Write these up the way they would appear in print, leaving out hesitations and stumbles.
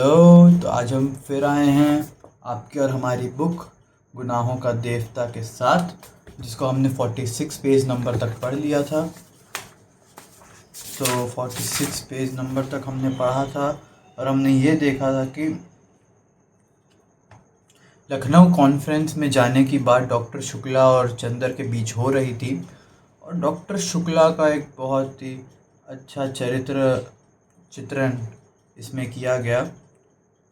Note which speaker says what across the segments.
Speaker 1: Hello. तो आज हम फिर आए हैं आपकी और हमारी बुक गुनाहों का देवता के साथ, जिसको हमने 46 पेज नंबर तक पढ़ लिया था। तो 46 पेज नंबर तक हमने पढ़ा था और हमने ये देखा था कि लखनऊ कॉन्फ्रेंस में जाने की बात डॉक्टर शुक्ला और चंदर के बीच हो रही थी। और डॉक्टर शुक्ला का एक बहुत ही अच्छा चित्रण इसमें किया गया।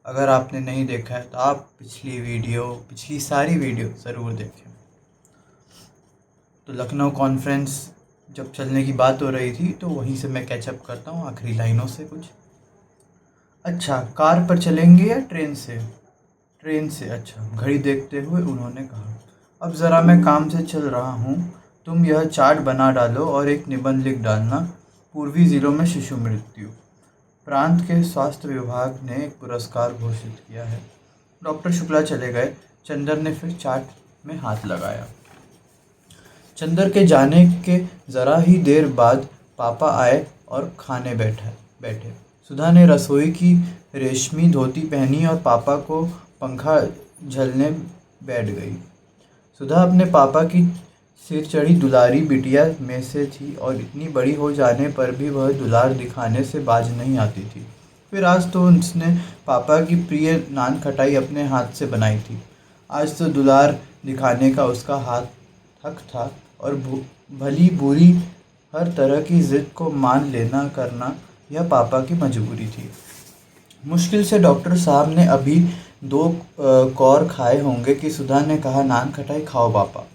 Speaker 1: अगर आपने नहीं देखा है तो आप पिछली सारी वीडियो ज़रूर देखें। तो लखनऊ कॉन्फ्रेंस जब चलने की बात हो रही थी तो वहीं से मैं कैचअप करता हूँ आखिरी लाइनों से कुछ। अच्छा, कार पर चलेंगे या ट्रेन से? ट्रेन से। अच्छा, घड़ी देखते हुए उन्होंने कहा, अब ज़रा मैं काम से चल रहा हूँ, तुम यह चार्ट बना डालो और एक निबंध लिख डालना, पूर्वी ज़िलों में शिशु मृत्यु। प्रांत के स्वास्थ्य विभाग ने एक पुरस्कार घोषित किया है। डॉक्टर शुक्ला चले गए। चंदर ने फिर चार्ट में हाथ लगाया। चंदर के जाने के ज़रा ही देर बाद पापा आए और खाने बैठे। सुधा ने रसोई की रेशमी धोती पहनी और पापा को पंखा झलने बैठ गई। सुधा अपने पापा की सिर चढ़ी दुलारी बिटिया में से थी और इतनी बड़ी हो जाने पर भी वह दुलार दिखाने से बाज नहीं आती थी। फिर आज तो उसने पापा की प्रिय नान खटाई अपने हाथ से बनाई थी। आज तो दुलार दिखाने का उसका हाथ हक था और भली बुरी हर तरह की जिद को मान लेना करना यह पापा की मजबूरी थी। मुश्किल से डॉक्टर साहब ने अभी 2 कौर खाए होंगे कि सुधा ने कहा, नान खटाई खाओ पापा।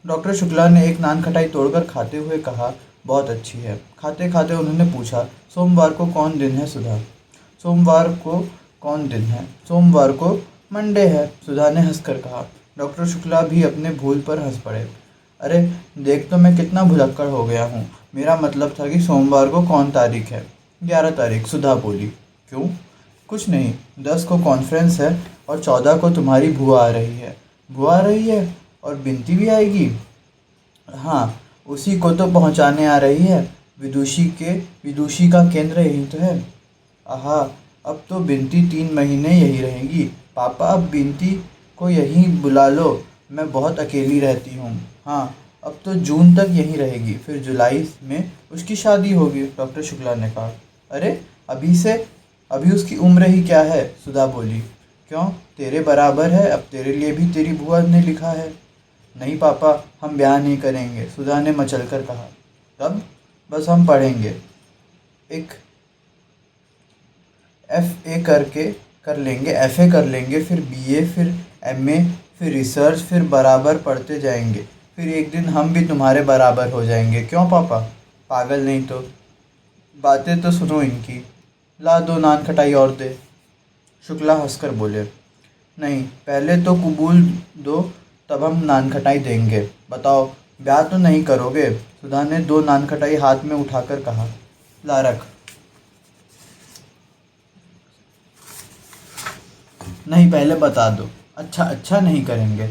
Speaker 1: डॉक्टर शुक्ला ने एक नान खटाई तोड़कर खाते हुए कहा, बहुत अच्छी है। खाते खाते उन्होंने पूछा, सोमवार को कौन दिन है सुधा? सोमवार को कौन दिन है? सोमवार को मंडे है, सुधा ने हंसकर कहा। डॉक्टर शुक्ला भी अपने भूल पर हंस पड़े। अरे देख तो मैं कितना भुलक्कड़ हो गया हूँ। मेरा मतलब था कि सोमवार को कौन तारीख है? 11 तारीख, सुधा बोली। क्यों? कुछ नहीं, 10 को कॉन्फ्रेंस है और 14 को तुम्हारी बुआ आ रही है। बुआ आ रही है और बिनती भी आएगी? हाँ, उसी को तो पहुँचाने आ रही है। विदुषी का केंद्र यही तो है। आहा, अब तो बिनती 3 महीने यही रहेगी। पापा, अब बिनती को यहीं बुला लो, मैं बहुत अकेली रहती हूँ। हाँ, अब तो जून तक यहीं रहेगी, फिर जुलाई में उसकी शादी होगी, डॉक्टर शुक्ला ने कहा। अरे अभी उसकी उम्र ही क्या है? सुधा बोली। क्यों, तेरे बराबर है, अब तेरे लिए भी तेरी बुआ ने लिखा है। नहीं पापा, हम ब्याह नहीं करेंगे, सुधा ने मचलकर कहा। तब? बस हम पढ़ेंगे, एक एफए कर लेंगे, फिर बीए, फिर एमए, फिर रिसर्च, फिर बराबर पढ़ते जाएंगे। फिर एक दिन हम भी तुम्हारे बराबर हो जाएंगे। क्यों पापा? पागल नहीं तो। बातें तो सुनो इनकी। ला 2 नान खटाई और दे। शुक्ला हंसकर बोले। नहीं, पहले तो कबूल दो, तब हम नान खटाई देंगे। बताओ, ब्याह तो नहीं करोगे? सुधा ने 2 नान खटाई हाथ में उठाकर कहा। ला रख। नहीं, पहले बता दो। अच्छा नहीं करेंगे।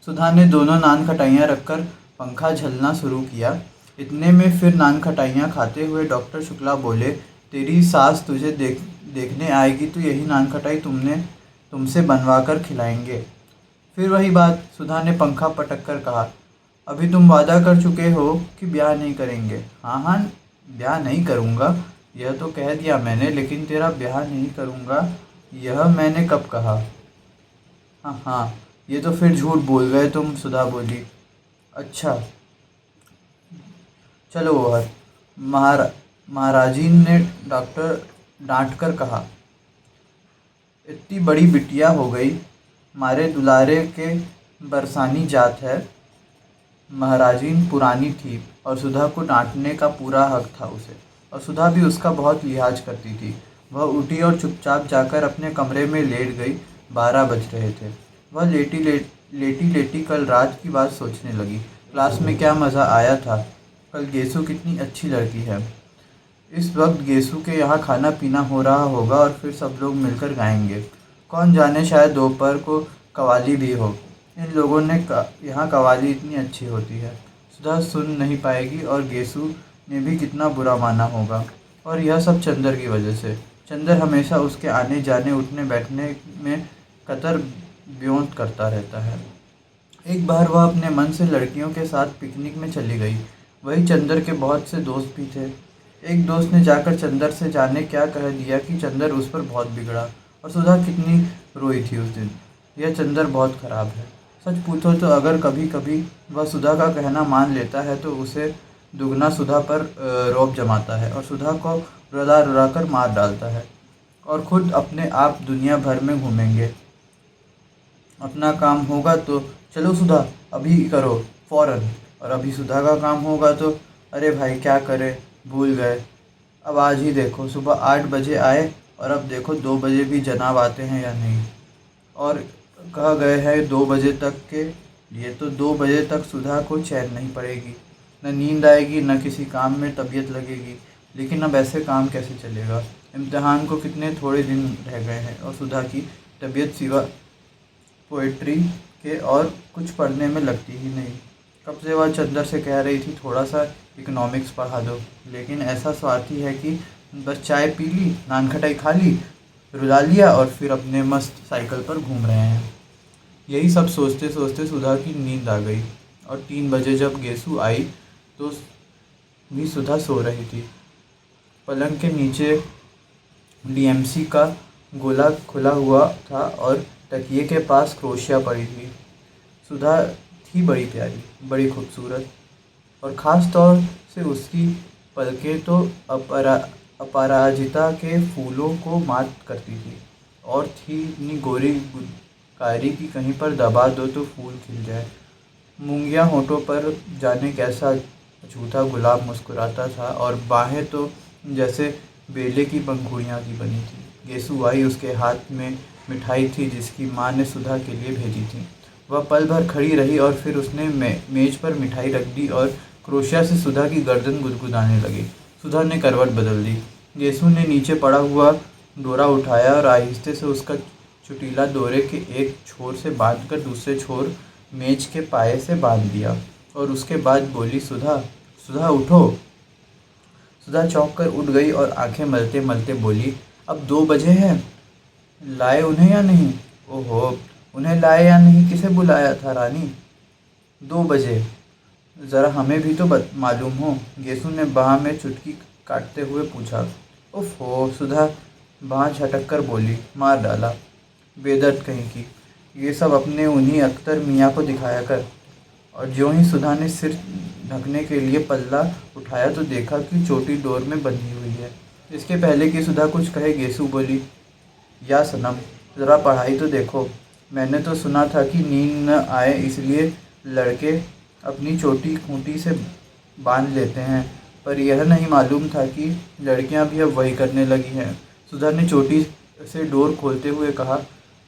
Speaker 1: सुधा ने दोनों नान खटाइयाँ रखकर पंखा झलना शुरू किया। इतने में फिर नान खटाइयाँ खाते हुए डॉक्टर शुक्ला बोले, तेरी सास तुझे देखने आएगी तो यही नान खटाई तुमसे बनवा कर खिलाएंगे। फिर वही बात, सुधा ने पंखा पटक कर कहा। अभी तुम वादा कर चुके हो कि ब्याह नहीं करेंगे। हाँ, ब्याह नहीं करूँगा यह तो कह दिया मैंने, लेकिन तेरा ब्याह नहीं करूँगा यह मैंने कब कहा? हाँ, ये तो फिर झूठ बोल गए तुम, सुधा बोली। अच्छा, चलो और महाराजीन ने डॉक्टर डांट कर कहा। इतनी बड़ी बिटिया हो गई, मारे दुलारे के बरसानी जात है। महाराजीन पुरानी थी और सुधा को डांटने का पूरा हक था उसे, और सुधा भी उसका बहुत लिहाज करती थी। वह उठी और चुपचाप जाकर अपने कमरे में लेट गई। 12 बज रहे थे। वह लेटी कल रात की बात सोचने लगी। क्लास में क्या मज़ा आया था। कल गेसु कितनी अच्छी लड़की है। इस वक्त गेसु के यहाँ खाना पीना हो रहा होगा और फिर सब लोग मिलकर गाएंगे। कौन जाने, शायद दोपहर को कवाली भी हो। इन लोगों ने यहाँ कवाली इतनी अच्छी होती है। सुधा सुन नहीं पाएगी और गेसु ने भी कितना बुरा माना होगा। और यह सब चंदर की वजह से। चंदर हमेशा उसके आने जाने उठने बैठने में कतर ब्योंत करता रहता है। एक बार वह अपने मन से लड़कियों के साथ पिकनिक में चली गई। वही चंदर के बहुत से दोस्त भी थे। एक दोस्त ने जाकर चंदर से जाने क्या कह दिया कि चंदर उस पर बहुत बिगड़ा, और सुधा कितनी रोई थी उस दिन। यह चंदर बहुत खराब है। सच पूछो तो अगर कभी कभी वह सुधा का कहना मान लेता है तो उसे दुगना सुधा पर रौब जमाता है और सुधा को रुला रुला कर मार डालता है, और खुद अपने आप दुनिया भर में घूमेंगे। अपना काम होगा तो चलो सुधा अभी करो फौरन, और अभी सुधा का काम होगा तो अरे भाई क्या करें, भूल गए। अब आज ही देखो सुबह 8 बजे आए और अब देखो 2 बजे भी जनाब आते हैं या नहीं, और कह गए हैं 2 बजे तक के लिए, तो 2 बजे तक सुधा को चैन नहीं पड़ेगी, न नींद आएगी न किसी काम में तबीयत लगेगी। लेकिन अब ऐसे काम कैसे चलेगा। इम्तिहान को कितने थोड़े दिन रह गए हैं और सुधा की तबीयत सिवा पोइट्री के और कुछ पढ़ने में लगती ही नहीं। कब से वह चंदर से कह रही थी थोड़ा सा इकोनॉमिक्स पढ़ा दो, लेकिन ऐसा स्वार्थी है कि बस चाय पी ली, नान खटाई खा ली, रुला लिया और फिर अपने मस्त साइकिल पर घूम रहे हैं। यही सब सोचते सोचते सुधा की नींद आ गई, और 3 बजे जब गेसु आई तो भी सुधा सो रही थी। पलंग के नीचे डीएमसी का गोला खुला हुआ था और तकिए के पास क्रोशिया पड़ी थी। सुधा थी बड़ी प्यारी, बड़ी खूबसूरत, और ख़ास तौर से उसकी पलकें तो अपराजिता के फूलों को मात करती थी, और थी इतनी गोरी कारी कि कहीं पर दबा दो तो फूल खिल जाए। मूंगियाँ होठों पर जाने कैसा झूठा गुलाब मुस्कुराता था, और बाहें तो जैसे बेले की पंखुड़ियाँ की बनी थी। गेसु आई, उसके हाथ में मिठाई थी जिसकी माँ ने सुधा के लिए भेजी थी। वह पल भर खड़ी रही और फिर उसने मेज पर मिठाई रख दी और क्रोशिया से सुधा की गर्दन गुदगुदाने लगी। सुधा ने करवट बदल दी। गेसु ने नीचे पड़ा हुआ डोरा उठाया और आहिस्ते से उसका चुटीला डोरे के एक छोर से बांधकर दूसरे छोर मेज के पाए से बांध दिया, और उसके बाद बोली, सुधा सुधा उठो। सुधा चौंक कर उठ गई और आंखें मलते मलते बोली, अब 2 बजे हैं, लाए उन्हें या नहीं। ओहो, उन्हें लाए या नहीं, किसे बुलाया था रानी। 2 बजे, ज़रा हमें भी तो मालूम हो। गेसु ने बाह में चुटकी काटते हुए पूछा। उफ हो, सुधा बाह झटक कर बोली, मार डाला बेदर्द कहीं की। ये सब अपने उन्हीं अख्तर मियाँ को दिखाया कर। और ज्यों ही सुधा ने सिर ढकने के लिए पल्ला उठाया तो देखा कि चोटी डोर में बंधी हुई है। इसके पहले कि सुधा कुछ कहे गेसु बोली, या सनम, ज़रा पढ़ाई तो देखो। मैंने तो सुना था कि नींद न आए इसलिए लड़के अपनी चोटी खूंटी से बांध लेते हैं, पर यह नहीं मालूम था कि लड़कियां भी अब वही करने लगी हैं। सुधा ने चोटी से डोर खोलते हुए कहा,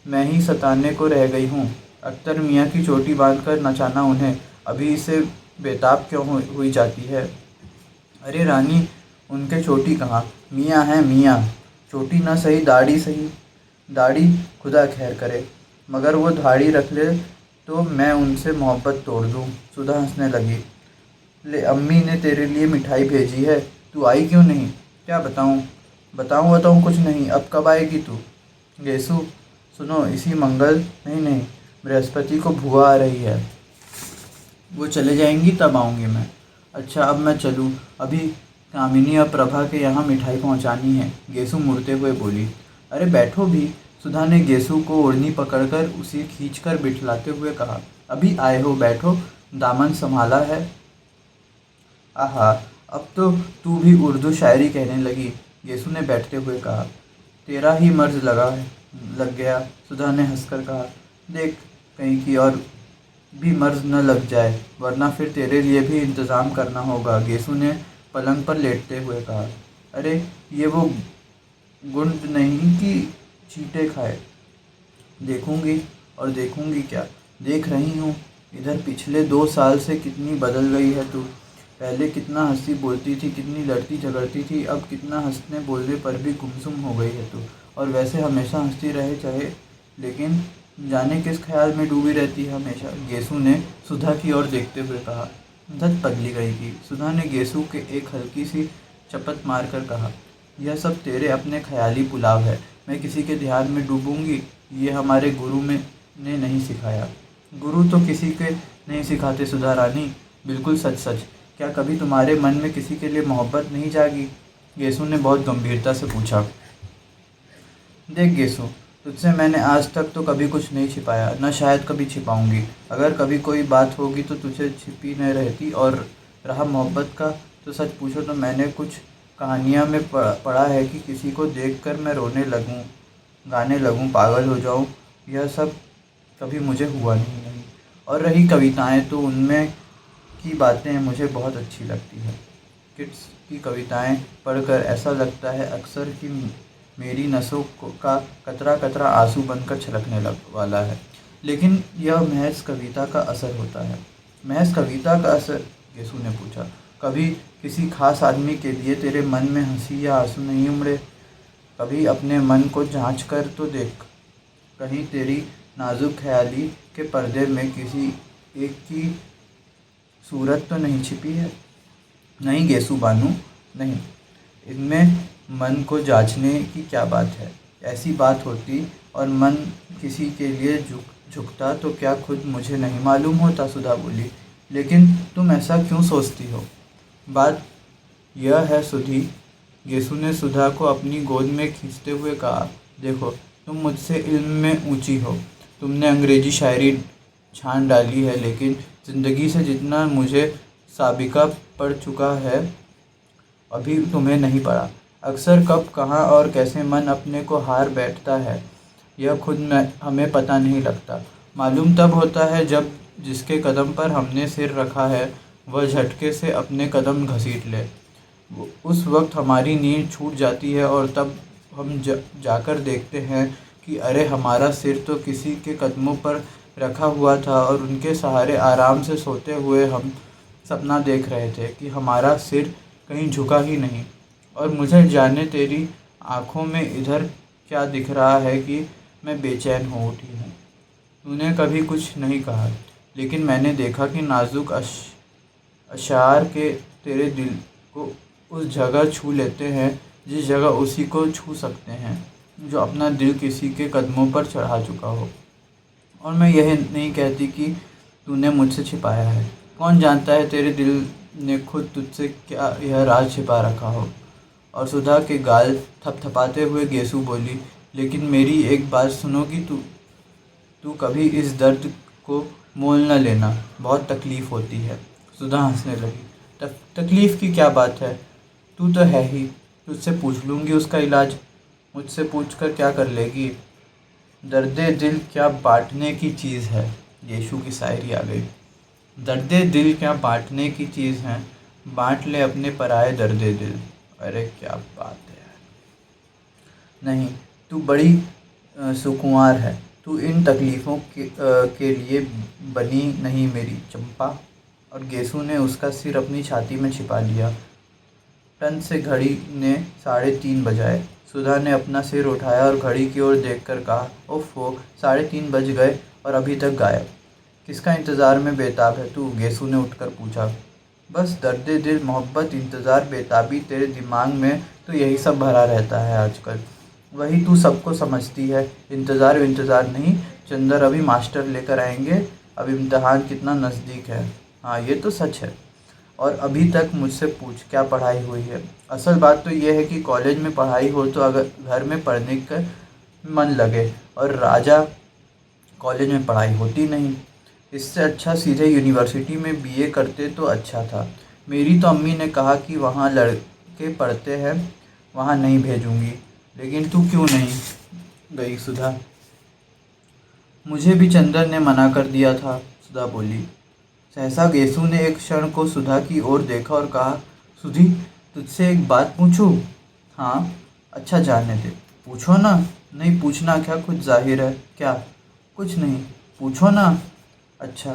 Speaker 1: मैं ही सताने को रह गई हूँ। अख्तर मियाँ की चोटी बांधकर नचाना उन्हें अभी से बेताब क्यों हुई जाती है। अरे रानी, उनके चोटी कहाँ, मियाँ हैं मियाँ। चोटी ना सही, दाढ़ी सही। दाढ़ी खुदा खैर करे, मगर वो दाढ़ी रख ले तो मैं उनसे मोहब्बत तोड़ दूँ। सुधा हंसने लगी। ले, अम्मी ने तेरे लिए मिठाई भेजी है, तू आई क्यों नहीं। क्या बताऊँ बताऊँ कुछ नहीं, अब कब आएगी तू। गेसु, सुनो, इसी मंगल नहीं, बृहस्पति को भुआ आ रही है, वो चले जाएंगी तब आऊँगी मैं। अच्छा, अब मैं चलूँ, अभी कामिनी और प्रभा के यहाँ मिठाई पहुँचानी है, गेसु मुड़ते हुए बोली। अरे बैठो भी, सुधा ने गेसु को ओढ़नी पकड़कर उसे खींचकर बिठलाते हुए कहा। अभी आए हो, बैठो, दामन संभाला है। आहा, अब तो तू भी उर्दू शायरी कहने लगी, गेसु ने बैठते हुए कहा। तेरा ही मर्ज लग गया, सुधा ने हंसकर कहा। देख कहीं की और भी मर्ज न लग जाए, वरना फिर तेरे लिए भी इंतज़ाम करना होगा, गेसु ने पलंग पर लेटते हुए कहा। अरे ये वो गुंड नहीं कि चींटे खाए। देखूंगी और देखूंगी क्या, देख रही हूँ। इधर पिछले 2 साल से कितनी बदल गई है तू। पहले कितना हंसी बोलती थी, कितनी लड़ती झगड़ती थी, अब कितना हंसने बोलने पर भी गुमसुम हो गई है तू। और वैसे हमेशा हंसती रहे चाहे, लेकिन जाने किस ख्याल में डूबी रहती है हमेशा, गेसु ने सुधा की ओर देखते हुए कहा। धत पगली गई की, सुधा ने गेसु के एक हल्की सी चपत मारकर कहा। यह सब तेरे अपने ख्याली पुलाव है। मैं किसी के ध्यान में डूबूंगी, ये हमारे गुरु में ने नहीं सिखाया। गुरु तो किसी के नहीं सिखाते सुधा रानी। बिल्कुल सच सच। क्या कभी तुम्हारे मन में किसी के लिए मोहब्बत नहीं जागी? गेसु ने बहुत गंभीरता से पूछा। देख गेसु, तुझसे मैंने आज तक तो कभी कुछ नहीं छिपाया, न शायद कभी छिपाऊंगी। अगर कभी कोई बात होगी तो तुझे छिपी न रहती। और रहा मोहब्बत का, तो सच पूछो तो मैंने कुछ कहानियाँ में पढ़ा है कि किसी को देखकर मैं रोने लगूँ, गाने लगूँ, पागल हो जाऊँ। यह सब कभी मुझे हुआ नहीं। और रही कविताएं, तो उनमें की बातें मुझे बहुत अच्छी लगती है। किट्स की कविताएं पढ़कर ऐसा लगता है अक्सर कि मेरी नसों का कतरा कतरा आंसू बनकर छलकने वाला है। लेकिन यह महज कविता का असर होता है। महज कविता का असर? गेसु ने पूछा। कभी किसी खास आदमी के लिए तेरे मन में हंसी या आंसू नहीं उमड़े? कभी अपने मन को झांच कर तो देख। कहीं तेरी नाजुक ख्याली के पर्दे में किसी एक की सूरत तो नहीं छिपी है? नहीं गेसु बानू, नहीं। इनमें मन को जांचने की क्या बात है? ऐसी बात होती और मन किसी के लिए झुकता तो क्या खुद मुझे नहीं मालूम होता? सुधा बोली। लेकिन तुम ऐसा क्यों सोचती हो? बात यह है सुधी, गेसु ने सुधा को अपनी गोद में खींचते हुए कहा। देखो, तुम मुझसे इल्म में ऊंची हो। तुमने अंग्रेजी शायरी छान डाली है, लेकिन ज़िंदगी से जितना मुझे साबिका पड़ चुका है, अभी तुम्हें नहीं पड़ा। अक्सर कब, कहाँ और कैसे मन अपने को हार बैठता है, यह खुद हमें पता नहीं लगता। मालूम तब होता है जब जिसके कदम पर हमने सिर रखा है वह झटके से अपने कदम घसीट ले। उस वक्त हमारी नींद छूट जाती है और तब हम जाकर देखते हैं कि अरे, हमारा सिर तो किसी के कदमों पर रखा हुआ था और उनके सहारे आराम से सोते हुए हम सपना देख रहे थे कि हमारा सिर कहीं झुका ही नहीं। और मुझे जाने तेरी आँखों में इधर क्या दिख रहा है कि मैं बेचैन हो उठी हूँ। तूने कभी कुछ नहीं कहा, लेकिन मैंने देखा कि नाजुक अशार के तेरे दिल को उस जगह छू लेते हैं जिस जगह उसी को छू सकते हैं जो अपना दिल किसी के कदमों पर चढ़ा चुका हो। और मैं यह नहीं कहती कि तूने मुझसे छिपाया है। कौन जानता है तेरे दिल ने खुद तुझसे क्या यह राज छिपा रखा हो। और सुधा के गाल थपथपाते हुए गेसु बोली, लेकिन मेरी एक बात सुनोगी? तू कभी इस दर्द को मोल न लेना, बहुत तकलीफ़ होती है। सुधा हंसने लगी। तकलीफ़ की क्या बात है? तू तो है ही। तुझसे पूछ लूँगी उसका इलाज। मुझसे पूछकर क्या कर लेगी? दर्दे दिल क्या बांटने की चीज़ है। गेसु की शायरी आ गई। दर्दे दिल क्या बांटने की चीज़ है, बांट ले अपने पराए दर्दे दिल। अरे क्या बात है। नहीं, तू बड़ी सुकुमार है। तू इन तकलीफ़ों के लिए बनी नहीं मेरी चंपा। और गेसु ने उसका सिर अपनी छाती में छिपा लिया। टन से घड़ी ने 3:30 बजाए। सुधा ने अपना सिर उठाया और घड़ी की ओर देखकर कहा, ओफ़ो, 3:30 बज गए और अभी तक गायब। किसका इंतज़ार में बेताब है तू? गेसु ने उठकर पूछा। बस दर्दे दिल, मोहब्बत, इंतज़ार, बेताबी, तेरे दिमाग में तो यही सब भरा रहता है आजकल। वही तू सबको समझती है। इंतज़ार नहीं, चंदर अभी मास्टर लेकर आएंगे। अब इम्तिहान कितना नज़दीक है। हाँ, ये तो सच है। और अभी तक मुझसे पूछ क्या पढ़ाई हुई है। असल बात तो यह है कि कॉलेज में पढ़ाई हो तो अगर घर में पढ़ने का मन लगे, और राजा कॉलेज में पढ़ाई होती नहीं। इससे अच्छा सीधे यूनिवर्सिटी में बीए करते तो अच्छा था। मेरी तो अम्मी ने कहा कि वहाँ लड़के पढ़ते हैं, वहाँ नहीं भेजूँगी। लेकिन तू क्यों नहीं गई सुधा? मुझे भी चंदर ने मना कर दिया था, सुधा बोली। सहसा गेसु ने एक क्षण को सुधा की ओर देखा और कहा, सुधी, तुझसे एक बात पूछूं? हाँ। अच्छा, जाने दे। पूछो ना। नहीं, पूछना क्या, कुछ जाहिर है। क्या? कुछ नहीं, पूछो ना। अच्छा,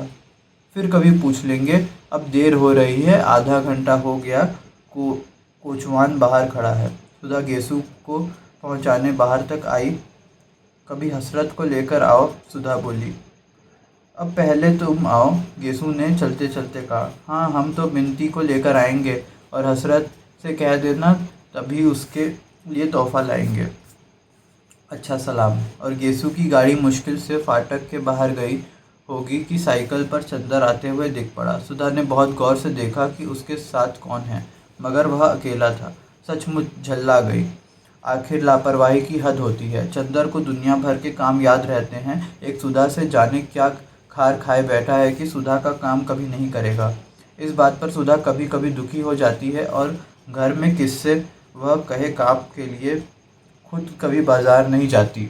Speaker 1: फिर कभी पूछ लेंगे। अब देर हो रही है, आधा घंटा हो गया। कोचवान बाहर खड़ा है। सुधा गेसु को पहुंचाने बाहर तक आई। कभी हसरत को लेकर आओ, सुधा बोली। अब पहले तुम आओ, गेसु ने चलते चलते कहा। हाँ, हम तो बिनती को लेकर आएंगे, और हसरत से कह देना तभी उसके लिए तोहफ़ा लाएंगे। अच्छा सलाम। और गेसु की गाड़ी मुश्किल से फाटक के बाहर गई होगी कि साइकिल पर चंदर आते हुए दिख पड़ा। सुधा ने बहुत गौर से देखा कि उसके साथ कौन है, मगर वह अकेला था। सचमुच झल्ला गई। आखिर लापरवाही की हद होती है। चंदर को दुनिया भर के काम याद रहते हैं, एक सुधा से जाने क्या खार खाए बैठा है कि सुधा का काम कभी नहीं करेगा। इस बात पर सुधा कभी कभी दुखी हो जाती है और घर में किससे वह कहे काम के लिए खुद कभी बाजार नहीं जाती।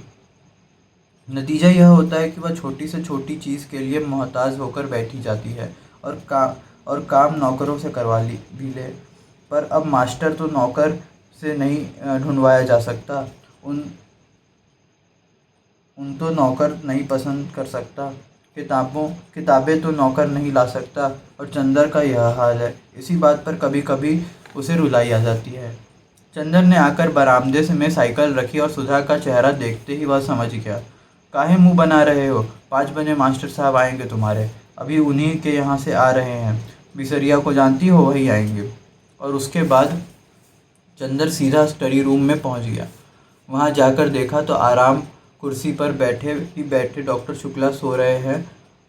Speaker 1: नतीजा यह होता है कि वह छोटी से छोटी चीज़ के लिए मोहताज होकर बैठी जाती है और काम नौकरों से करवा ली भी ले। पर अब मास्टर तो नौकर से नहीं ढूंढवाया जा सकता। उन उन तो नौकर नहीं पसंद कर सकता। किताबें तो नौकर नहीं ला सकता। और चंदर का यह हाल है। इसी बात पर कभी कभी उसे रुलाई आ जाती है। चंदर ने आकर बरामदे से में साइकिल रखी और सुधा का चेहरा देखते ही वह समझ गया। काहे मुंह बना रहे हो? 5 बजे मास्टर साहब आएंगे तुम्हारे। अभी उन्हीं के यहाँ से आ रहे हैं। बिसरिया को जानती हो, वही आएंगे। और उसके बाद चंदर सीधा स्टडी रूम में पहुंच गया। वहां जाकर देखा तो आराम कुर्सी पर बैठे ही बैठे डॉक्टर शुक्ला सो रहे हैं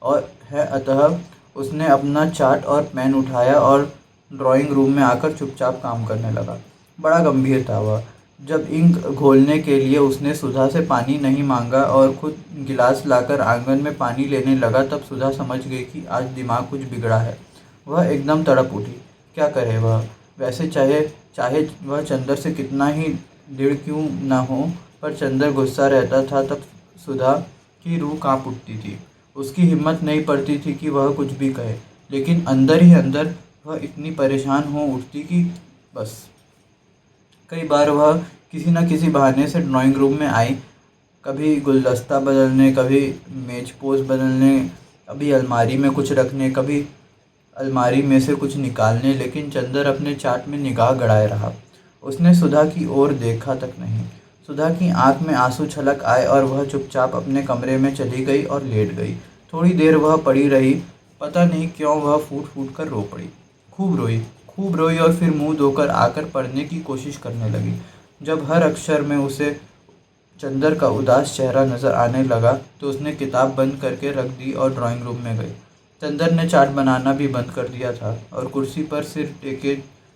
Speaker 1: और है। अतः उसने अपना चार्ट और पेन उठाया और ड्राइंग रूम में आकर चुपचाप काम करने लगा। बड़ा गंभीर था वह। जब इंक घोलने के लिए उसने सुधा से पानी नहीं मांगा और खुद गिलास लाकर आंगन में पानी लेने लगा, तब सुधा समझ गई कि आज दिमाग कुछ बिगड़ा है। वह एकदम तड़प उठी। क्या करे वह? वैसे चाहे चाहे वह चंदर से कितना ही दृढ़ क्यों न हो, पर चंदर गुस्सा रहता था तब सुधा की रूह कांप उठती थी। उसकी हिम्मत नहीं पड़ती थी कि वह कुछ भी कहे, लेकिन अंदर ही अंदर वह इतनी परेशान हो उठती कि बस। कई बार वह किसी न किसी बहाने से ड्राइंग रूम में आई, कभी गुलदस्ता बदलने, कभी मेज पोज बदलने, कभी अलमारी में कुछ रखने, कभी अलमारी में से कुछ निकालने, लेकिन चंदर अपने चाट में निगाह गड़ाए रहा। उसने सुधा की ओर देखा तक नहीं। सुधा की आंख में आंसू छलक आए और वह चुपचाप अपने कमरे में चली गई और लेट गई। थोड़ी देर वह पड़ी रही। पता नहीं क्यों वह फूट फूट कर रो पड़ी। खूब रोई और फिर मुंह धोकर आकर पढ़ने की कोशिश करने लगी। जब हर अक्षर में उसे चंदर का उदास चेहरा नजर आने लगा तो उसने किताब बंद करके रख दी और ड्राइंग रूम में गई। चंदर ने चार्ट बनाना भी बंद कर दिया था और कुर्सी पर सिर टेके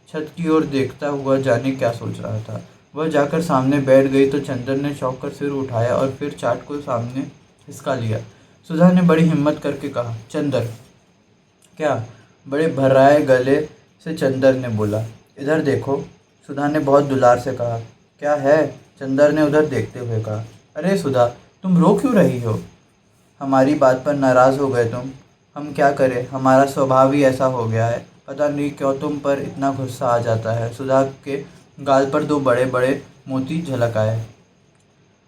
Speaker 1: छत की ओर देखता हुआ जाने क्या सोच रहा था। वह जाकर सामने बैठ गई तो चंदर ने चौंक कर सिर उठाया और फिर चार्ट को सामने हिसका लिया। सुधा ने बड़ी हिम्मत करके कहा, चंदर। क्या? बड़े भर्राए गले से चंदर ने बोला। इधर देखो। सुधा ने बहुत दुलार से कहा। क्या है? चंदर ने उधर देखते हुए कहा। अरे सुधा, तुम रो क्यों रही हो? हमारी बात पर नाराज़ हो गए तुम? हम क्या करें, हमारा स्वभाव ही ऐसा हो गया है। पता नहीं क्यों तुम पर इतना गुस्सा आ जाता है। सुधा के गाल पर 2 बड़े बड़े मोती झलक आए।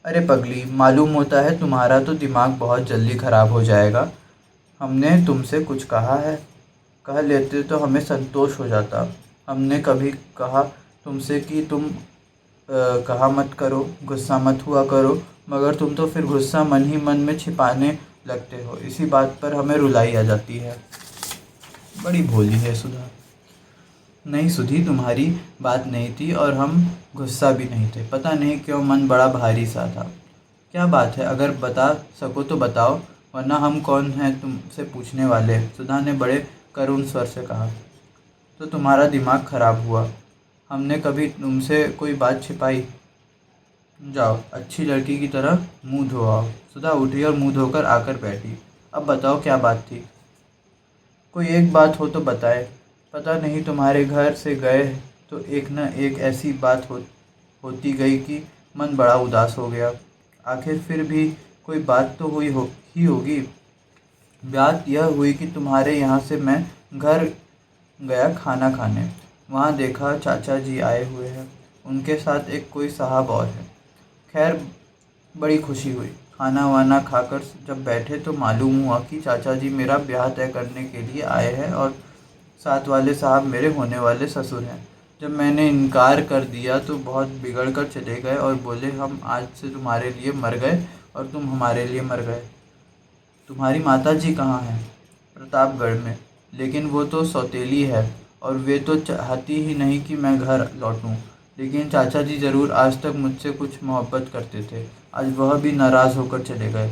Speaker 1: अरे पगली, मालूम होता है तुम्हारा तो दिमाग बहुत जल्दी खराब हो जाएगा। हमने तुमसे कुछ कहा है? कह लेते तो हमें संतोष हो जाता। हमने कभी कहा तुमसे कि तुम कहा मत करो, गुस्सा मत हुआ करो, मगर तुम तो फिर गुस्सा मन ही मन में छिपाने लगते हो। इसी बात पर हमें रुलाई आ जाती है। बड़ी भोली है सुधा। नहीं सुधी, तुम्हारी बात नहीं थी और हम गुस्सा भी नहीं थे। पता नहीं क्यों मन बड़ा भारी सा था। क्या बात है? अगर बता सको तो बताओ, वरना हम कौन हैं तुमसे पूछने वाले। सुधा ने बड़े करुण स्वर से कहा। तो तुम्हारा दिमाग खराब हुआ। हमने कभी तुमसे कोई बात छिपाई? जाओ, अच्छी लड़की की तरह मुंह धो आओ। सुधा उठी और मुंह धोकर आकर बैठी। अब बताओ क्या बात थी? कोई एक बात हो तो बताए। पता नहीं तुम्हारे घर से गए तो एक न एक ऐसी बात होती गई कि मन बड़ा उदास हो गया। आखिर फिर भी कोई बात तो ही होगी। बात यह हुई कि तुम्हारे यहाँ से मैं घर गया खाना खाने। वहाँ देखा चाचा जी आए हुए हैं। उनके साथ एक कोई साहब और है। खैर, बड़ी खुशी हुई। खाना वाना खाकर जब बैठे तो मालूम हुआ कि चाचा जी मेरा ब्याह तय करने के लिए आए हैं और साथ वाले साहब मेरे होने वाले ससुर हैं। जब मैंने इनकार कर दिया तो बहुत बिगड़ कर चले गए और बोले, हम आज से तुम्हारे लिए मर गए और तुम हमारे लिए मर गए। तुम्हारी माता जी कहाँ हैं? प्रतापगढ़ में। लेकिन वो तो सौतेली है और वे तो चाहती ही नहीं कि मैं घर लौटूं। लेकिन चाचा जी ज़रूर आज तक मुझसे कुछ मोहब्बत करते थे। आज वह भी नाराज़ होकर चले गए।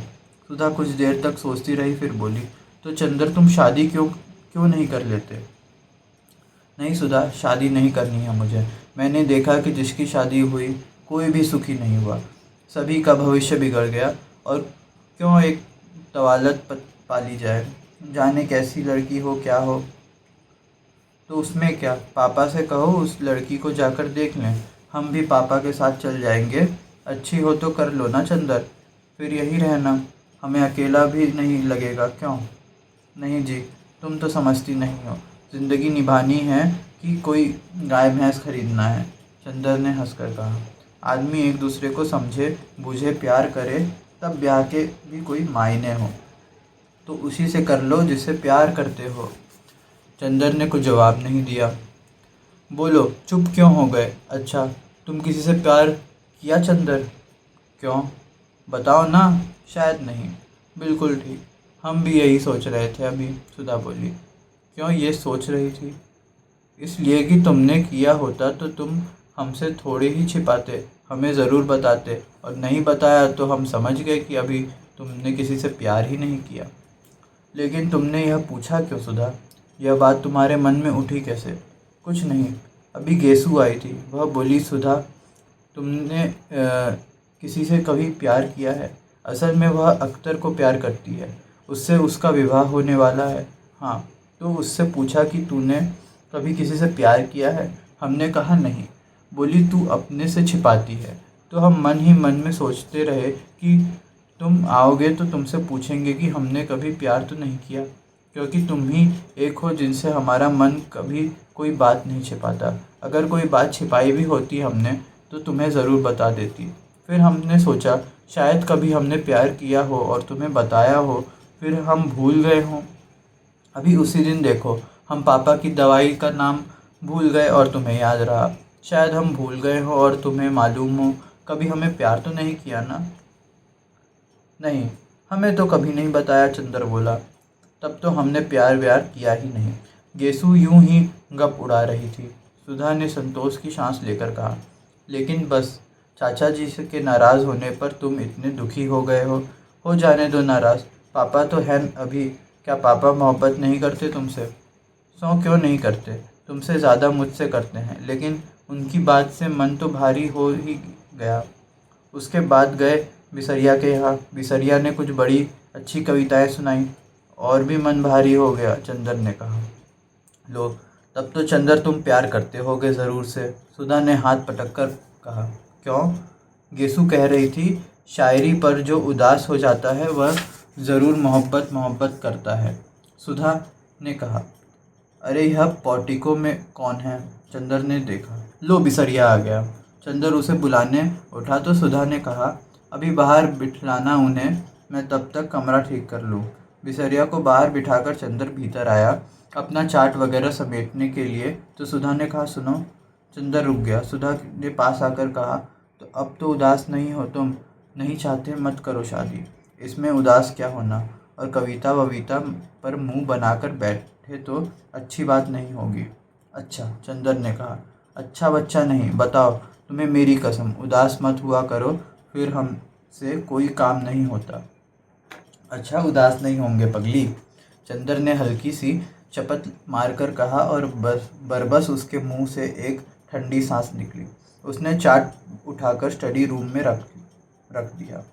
Speaker 1: सुधा कुछ देर तक सोचती रही, फिर बोली, तो चंदर तुम शादी क्यों क्यों नहीं कर लेते? नहीं सुधा, शादी नहीं करनी है मुझे। मैंने देखा कि जिसकी शादी हुई कोई भी सुखी नहीं हुआ, सभी का भविष्य बिगड़ गया। और क्यों एक तवालत पाली जाए, जाने कैसी लड़की हो क्या हो। तो उसमें क्या, पापा से कहो उस लड़की को जाकर देख लें, हम भी पापा के साथ चल जाएंगे। अच्छी हो तो कर लो ना चंदर, फिर यहीं रहना, हमें अकेला भी नहीं लगेगा। क्यों? नहीं जी, तुम तो समझती नहीं हो, ज़िंदगी निभानी है कि कोई गाय भैंस खरीदना है। चंदर ने हंसकर कहा, आदमी एक दूसरे को समझे बूझे प्यार करे तब ब्याह के भी कोई मायने हो। तो उसी से कर लो जिससे प्यार करते हो। चंदर ने कुछ जवाब नहीं दिया। बोलो, चुप क्यों हो गए? अच्छा, तुम किसी से प्यार किया चंदर? क्यों, बताओ ना। शायद नहीं। बिल्कुल ठीक, हम भी यही सोच रहे थे अभी, सुधा बोली। क्यों ये सोच रही थी? इसलिए कि तुमने किया होता तो तुम हमसे थोड़े ही छिपाते, हमें ज़रूर बताते, और नहीं बताया तो हम समझ गए कि अभी तुमने किसी से प्यार ही नहीं किया। लेकिन तुमने यह पूछा क्यों सुधा? यह बात तुम्हारे मन में उठी कैसे? कुछ नहीं, अभी गेसु आई थी, वह बोली, सुधा तुमने किसी से कभी प्यार किया है? असल में वह अख्तर को प्यार करती है, उससे उसका विवाह होने वाला है। हाँ, तो उससे पूछा कि तूने कभी किसी से प्यार किया है? हमने कहा नहीं। बोली, तू अपने से छिपाती है। तो हम मन ही मन में सोचते रहे कि तुम आओगे तो तुमसे पूछेंगे कि हमने कभी प्यार तो नहीं किया, क्योंकि तुम ही एक हो जिनसे हमारा मन कभी कोई बात नहीं छिपाता। अगर कोई बात छिपाई भी होती हमने तो तुम्हें ज़रूर बता देती। फिर हमने सोचा शायद कभी हमने प्यार किया हो और तुम्हें बताया हो, फिर हम भूल गए हों। अभी उसी दिन देखो, हम पापा की दवाई का नाम भूल गए और तुम्हें याद रहा। शायद हम भूल गए हो और तुम्हें मालूम हो कभी हमें प्यार तो नहीं किया ना। नहीं, हमें तो कभी नहीं बताया, चंदर बोला। तब तो हमने प्यार व्यार किया ही नहीं। गेसु यूं ही गप उड़ा रही थी। सुधा ने संतोष की सांस लेकर कहा, लेकिन बस चाचा जी से के नाराज़ होने पर तुम इतने दुखी हो गए हो जाने दो नाराज़। पापा तो हैं अभी, क्या पापा मोहब्बत नहीं करते तुमसे? सौ क्यों नहीं करते, तुमसे ज़्यादा मुझसे करते हैं, लेकिन उनकी बात से मन तो भारी हो ही गया। उसके बाद गए बिसरिया के यहाँ, बिसरिया ने कुछ बड़ी अच्छी कविताएं सुनाई, और भी मन भारी हो गया, चंदर ने कहा। लो, तब तो चंदर तुम प्यार करते होगे ज़रूर से, सुधा ने हाथ पटक कर कहा। क्यों? गेसु कह रही थी, शायरी पर जो उदास हो जाता है वह ज़रूर मोहब्बत मोहब्बत करता है, सुधा ने कहा। अरे यह पोर्टिको में कौन है? चंदर ने देखा। लो, बिसरिया आ गया। चंदर उसे बुलाने उठा तो सुधा ने कहा, अभी बाहर बिठलाना उन्हें, मैं तब तक कमरा ठीक कर लूँ। बिसरिया को बाहर बिठाकर चंदर भीतर आया अपना चाट वगैरह समेटने के लिए, तो सुधा ने कहा, सुनो। चंदर रुक गया। सुधा ने पास आकर कहा, तो अब तो उदास नहीं हो तुम? नहीं चाहते मत करो शादी, इसमें उदास क्या होना, और कविता वविता पर मुंह बनाकर बैठे तो अच्छी बात नहीं होगी। अच्छा, चंदर ने कहा, अच्छा बच्चा नहीं, बताओ, तुम्हें मेरी कसम, उदास मत हुआ करो, फिर हमसे कोई काम नहीं होता। अच्छा, उदास नहीं होंगे पगली, चंदर ने हल्की सी चपत मारकर कहा, और बरबस उसके मुंह से एक ठंडी सांस निकली। उसने चाट उठाकर स्टडी रूम में रख दिया।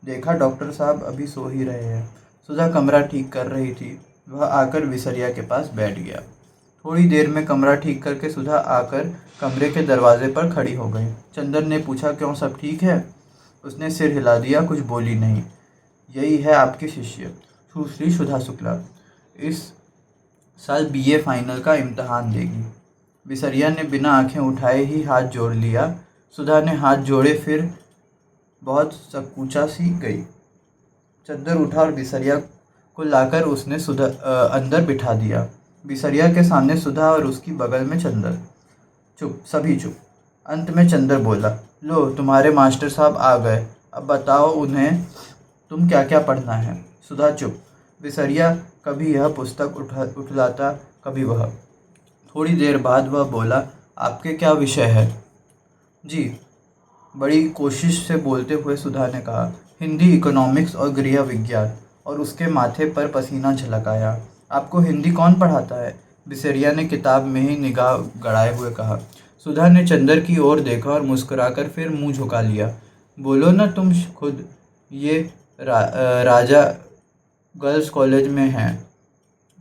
Speaker 1: देखा, डॉक्टर साहब अभी सो ही रहे हैं। सुधा कमरा ठीक कर रही थी, वह आकर बिसरिया के पास बैठ गया। थोड़ी देर में कमरा ठीक करके सुधा आकर कमरे के दरवाजे पर खड़ी हो गई। चंदर ने पूछा, क्यों, सब ठीक है? उसने सिर हिला दिया, कुछ बोली नहीं। यही है आपकी शिष्य, सुश्री सुधा शुक्ला, इस साल बीए फाइनल का इम्तहान देगी। बिसरिया ने बिना आंखें उठाए ही हाथ जोड़ लिया। सुधा ने हाथ जोड़े, फिर बहुत संकुचा सी गई। चंदर उठा और बिसरिया को लाकर उसने अंदर बिठा दिया। बिसरिया के सामने सुधा और उसकी बगल में चंदर। चुप, सभी चुप। अंत में चंदर बोला, लो, तुम्हारे मास्टर साहब आ गए, अब बताओ उन्हें तुम क्या क्या पढ़ना है। सुधा चुप। बिसरिया कभी यह पुस्तक उठलाता, कभी वह। थोड़ी देर बाद वह बोला, आपके क्या विषय है? जी, बड़ी कोशिश से बोलते हुए सुधा ने कहा। हिंदी, इकोनॉमिक्स और गृह विज्ञान। और उसके माथे पर पसीना झलक आया। आपको हिंदी कौन पढ़ाता है? बिसरिया ने किताब में ही निगाह गड़ाए हुए कहा। सुधा ने चंदर की ओर देखा और मुस्कुराकर फिर मुंह झुका लिया। बोलो ना तुम खुद। ये राजा गर्ल्स कॉलेज में हैं।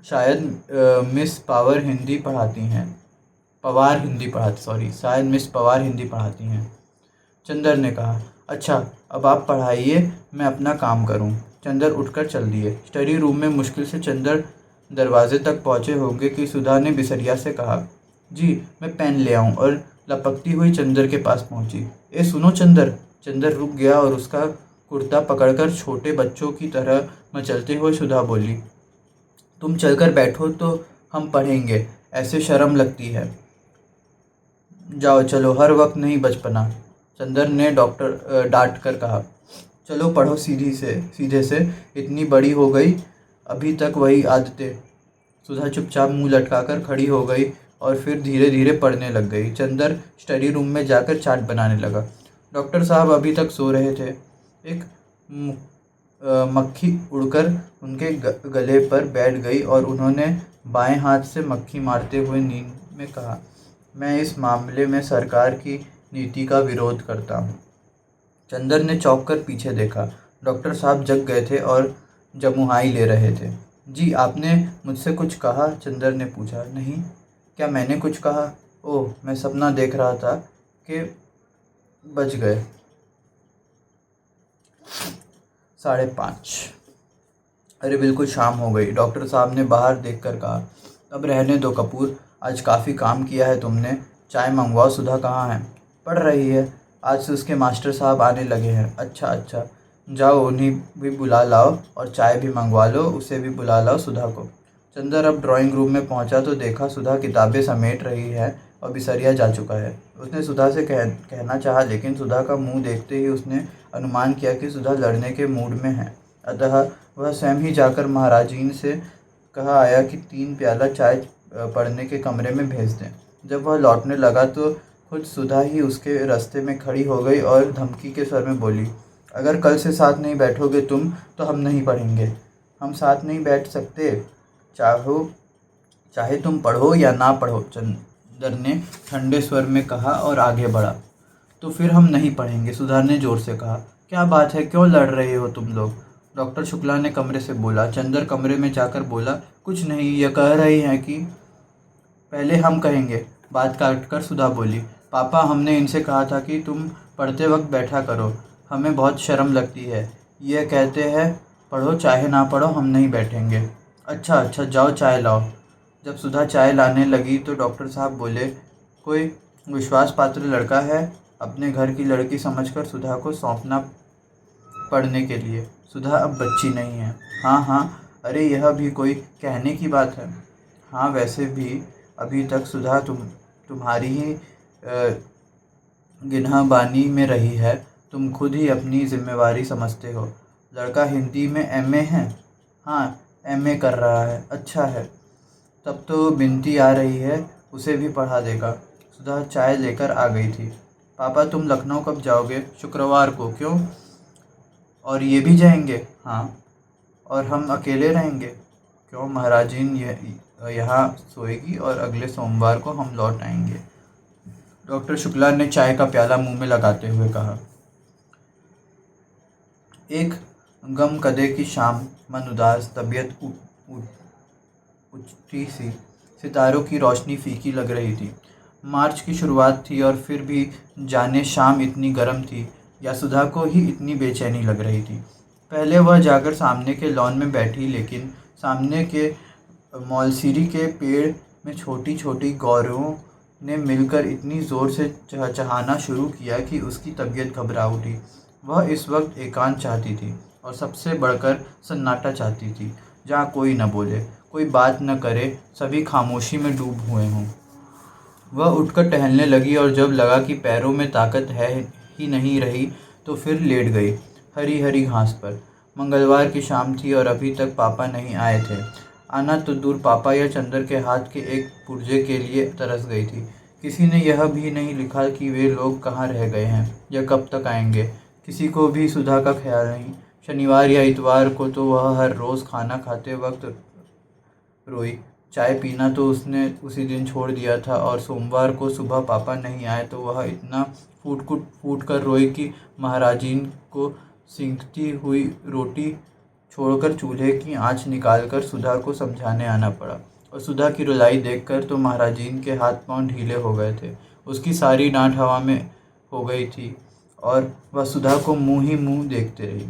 Speaker 1: शायद मिस पावर हिंदी पढ़ाती हैं। पवार हिंदी पढ़ाती सॉरी शायद मिस पवार हिंदी पढ़ाती हैं। चंदर ने कहा। अच्छा, अब आप पढ़ाइए, मैं अपना काम करूं। चंदर उठकर चल दिए। स्टडी रूम में मुश्किल से चंदर दरवाजे तक पहुंचे होंगे कि सुधा ने बिसरिया से कहा। जी, मैं पेन ले आऊं। और लपकती हुई चंदर के पास पहुंची। ए सुनो चंदर। चंदर रुक गया और उसका कुर्ता पकड़कर छोटे बच्चों की तरह मचलते हुए सुधा बोली। तुम चलकर बैठो तो हम पढ़ेंगे। ऐसे शर्म लगती है। जाओ चलो, हर वक्त नहीं बचपना। चंदर ने डांट कर कहा। चलो पढ़ो सीधे से। इतनी बड़ी हो गई, अभी तक वही आदतें। सुधा चुपचाप मुंह लटकाकर खड़ी हो गई और फिर धीरे धीरे पढ़ने लग गई। चंदर स्टडी रूम में जाकर चार्ट बनाने लगा। डॉक्टर साहब अभी तक सो रहे थे। एक मक्खी उड़कर उनके गले पर बैठ गई और उन्होंने बाएं हाथ से मक्खी मारते हुए नींद में कहा। मैं इस मामले में सरकार की नीति का विरोध करता हूँ। चंदर ने चौंक कर पीछे देखा। डॉक्टर साहब जग गए थे और जमुहाई ले रहे थे। जी, आपने मुझसे कुछ कहा? चंदर ने पूछा। नहीं। क्या मैंने कुछ कहा? ओह, मैं सपना देख रहा था कि बच गए। 5:30। अरे बिल्कुल शाम हो गई। डॉक्टर साहब ने बाहर देखकर कहा। अब रहने दो कपूर, आज काफ़ी काम किया है तुमने। चाय मंगवाओ। सुधा कहाँ है? पढ़ रही है। आज से उसके मास्टर साहब आने लगे हैं। अच्छा अच्छा, जाओ उन्हें भी बुला लाओ और चाय भी मंगवा लो। उसे भी बुला लाओ, सुधा को। चंदर अब ड्राइंग रूम में पहुंचा तो देखा सुधा किताबें समेट रही है और बिसरिया जा चुका है। उसने सुधा से कहना चाहा, लेकिन सुधा का मुंह देखते ही उसने अनुमान किया कि सुधा लड़ने के मूड में है। अतः वह स्वयं ही जाकर महाराजीन से कहा आया कि 3 प्याला चाय पढ़ने के कमरे में भेज दें। जब वह लौटने लगा तो खुद सुधा ही उसके रास्ते में खड़ी हो गई और धमकी के स्वर में बोली। अगर कल से साथ नहीं बैठोगे तुम तो हम नहीं पढ़ेंगे। हम साथ नहीं बैठ सकते। चाहे तुम पढ़ो या ना पढ़ो, चंदर ने ठंडे स्वर में कहा और आगे बढ़ा। तो फिर हम नहीं पढ़ेंगे, सुधा ने जोर से कहा। क्या बात है, क्यों लड़ रहे हो तुम लोग? डॉक्टर शुक्ला ने कमरे से बोला। चंदर कमरे में जाकर बोला, कुछ नहीं, यह कह रही हैं कि पहले हम कहेंगे। बात काट कर सुधा बोली। पापा, हमने इनसे कहा था कि तुम पढ़ते वक्त बैठा करो। हमें बहुत शर्म लगती है। ये कहते हैं पढ़ो चाहे ना पढ़ो, हम नहीं बैठेंगे। अच्छा अच्छा, जाओ चाय लाओ। जब सुधा चाय लाने लगी तो डॉक्टर साहब बोले, कोई विश्वास पात्र लड़का है? अपने घर की लड़की समझकर सुधा को सौंपना पढ़ने के लिए। सुधा अब बच्ची नहीं है। हाँ हाँ, अरे यह भी कोई कहने की बात है। हाँ, वैसे भी अभी तक सुधा तुम्हारी ही गिनहबानी में रही है। तुम खुद ही अपनी जिम्मेवारी समझते हो। लड़का हिंदी में एमए है। हाँ, एमए कर रहा है। अच्छा है, तब तो बिनती आ रही है, उसे भी पढ़ा देगा। सुधा चाय लेकर आ गई थी। पापा, तुम लखनऊ कब जाओगे? शुक्रवार को। क्यों? और ये भी जाएंगे? हाँ। और हम अकेले रहेंगे? क्यों, महाराजीन यहाँ सोएगी और अगले सोमवार को हम लौट आएंगे। डॉक्टर शुक्ला ने चाय का प्याला मुंह में लगाते हुए कहा। एक गमकदे की शाम, मन उदास, तबीयत उचटी सी, सितारों की रोशनी फीकी लग रही थी। मार्च की शुरुआत थी और फिर भी जाने शाम इतनी गर्म थी या सुधा को ही इतनी बेचैनी लग रही थी। पहले वह जाकर सामने के लॉन में बैठी, लेकिन सामने के मौलसीरी के पेड़ में छोटी छोटी गौरों ने मिलकर इतनी ज़ोर से चहचहाना शुरू किया कि उसकी तबीयत घबरा उठी। वह इस वक्त एकांत चाहती थी और सबसे बढ़कर सन्नाटा चाहती थी, जहाँ कोई न बोले, कोई बात न करे, सभी खामोशी में डूब हुए हों। वह उठकर टहलने लगी और जब लगा कि पैरों में ताकत है ही नहीं रही तो फिर लेट गई हरी हरी घास पर। मंगलवार की शाम थी और अभी तक पापा नहीं आए थे। आना तो दूर, पापा या चंदर के हाथ के एक पुर्जे के लिए तरस गई थी। किसी ने यह भी नहीं लिखा कि वे लोग कहाँ रह गए हैं या कब तक आएंगे। किसी को भी सुधा का ख्याल नहीं। शनिवार या इतवार को तो वह हर रोज़ खाना खाते वक्त रोई। चाय पीना तो उसने उसी दिन छोड़ दिया था, और सोमवार को सुबह पापा नहीं आए तो वह इतना फूट कर रोई कि महाराजीन को सिंकती हुई रोटी छोड़कर चूल्हे की आंच निकालकर सुधा को समझाने आना पड़ा। और सुधा की रुलाई देखकर तो महाराजीन के हाथ पांव ढीले हो गए थे। उसकी सारी डांट हवा में हो गई थी और वह सुधा को मुँह ही मुँह देखते रही।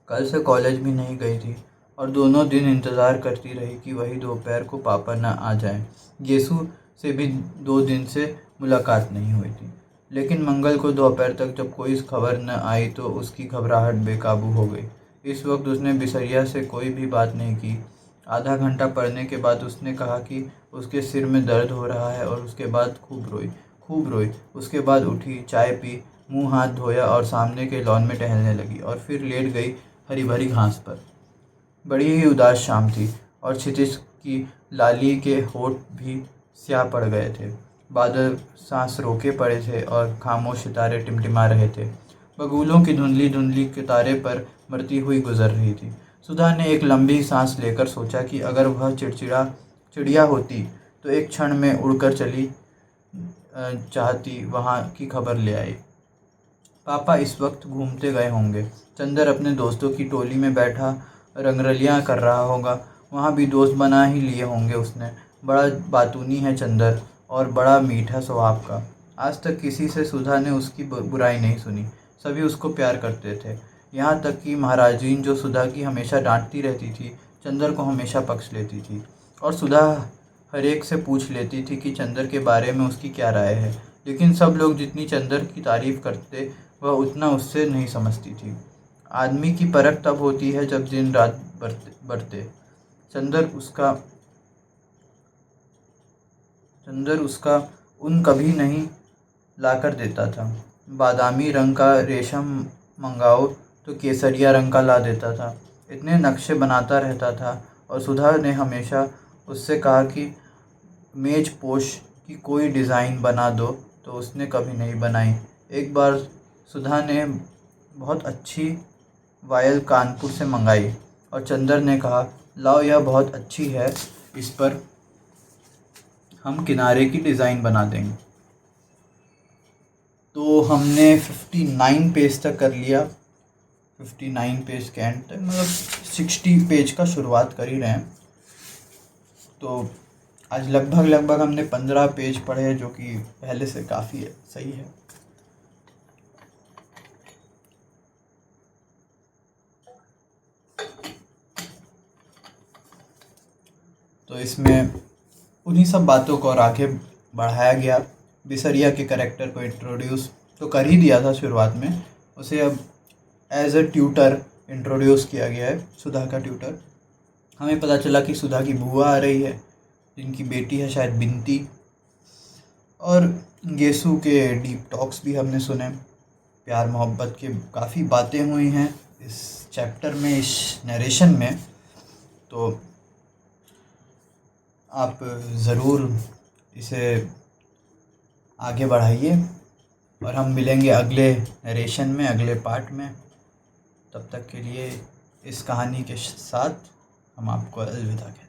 Speaker 1: कल से कॉलेज भी नहीं गई थी और दोनों दिन इंतज़ार करती रही कि वही दोपहर को पापा न आ जाएं। गेसु से भी 2 दिन से मुलाकात नहीं हुई थी, लेकिन मंगल को दोपहर तक जब कोई खबर न आई तो उसकी घबराहट बेकाबू हो गई। इस वक्त उसने बिसरिया से कोई भी बात नहीं की। आधा घंटा पढ़ने के बाद उसने कहा कि उसके सिर में दर्द हो रहा है, और उसके बाद खूब रोई। उसके बाद उठी, चाय पी, मुंह हाथ धोया और सामने के लॉन में टहलने लगी, और फिर लेट गई हरी भरी घास पर। बड़ी ही उदास शाम थी और क्षितिज की लाली के होठ भी स्याह पड़ गए थे। बादल सांस रोके पड़े थे और खामोश सितारे टिमटिमा रहे थे। बगुलों की धुंधली धुंधली कितारे पर मरती हुई गुजर रही थी। सुधा ने एक लंबी सांस लेकर सोचा कि अगर वह चिड़िया होती तो एक क्षण में उड़कर चली चाहती वहाँ की खबर ले आई। पापा इस वक्त घूमते गए होंगे। चंदर अपने दोस्तों की टोली में बैठा रंगरलियाँ कर रहा होगा। वहाँ भी दोस्त बना ही लिए होंगे उसने। बड़ा बातूनी है चंदर, और बड़ा मीठा स्वभाव का। आज तक किसी से सुधा ने उसकी बुराई नहीं सुनी। सभी उसको प्यार करते थे, यहाँ तक कि महाराजीन, जो सुधा की हमेशा डांटती रहती थी, चंदर को हमेशा पक्ष लेती थी। और सुधा हर एक से पूछ लेती थी कि चंदर के बारे में उसकी क्या राय है। लेकिन सब लोग जितनी चंदर की तारीफ़ करते, वह उतना उससे नहीं समझती थी। आदमी की परख तब होती है जब दिन रात बढ़ते। चंदर उसका ऊन कभी नहीं लाकर देता था। बादामी रंग का रेशम मंगाओ तो केसरिया रंग का ला देता था। इतने नक्शे बनाता रहता था, और सुधा ने हमेशा उससे कहा कि मेज पोश की कोई डिज़ाइन बना दो, तो उसने कभी नहीं बनाई। एक बार सुधा ने बहुत अच्छी वायल कानपुर से मंगाई, और चंदर ने कहा, लाओ यह बहुत अच्छी है, इस पर हम किनारे की डिज़ाइन बना देंगे। तो हमने 59 पेज तक कर लिया। 59 पेज के एंड तक, मतलब 60 पेज का शुरुआत कर ही रहे हैं। तो आज लगभग हमने 15 पेज पढ़े, जो कि पहले से काफ़ी सही है। तो इसमें उन्हीं सब बातों को और आगे बढ़ाया गया। बिसरिया के कैरेक्टर को इंट्रोड्यूस तो कर ही दिया था शुरुआत में, उसे अब एज अ ट्यूटर इंट्रोड्यूस किया गया है, सुधा का ट्यूटर। हमें पता चला कि सुधा की बुआ आ रही है, जिनकी बेटी है शायद बिनती। और गेसु के डीप टॉक्स भी हमने सुने। प्यार मोहब्बत के काफ़ी बातें हुई हैं इस चैप्टर में, इस नरेशन में। तो आप ज़रूर इसे आगे बढ़ाइए, और हम मिलेंगे अगले नरेशन में, अगले पार्ट में। तब तक के लिए इस कहानी के साथ हम आपको अलविदा कहते हैं।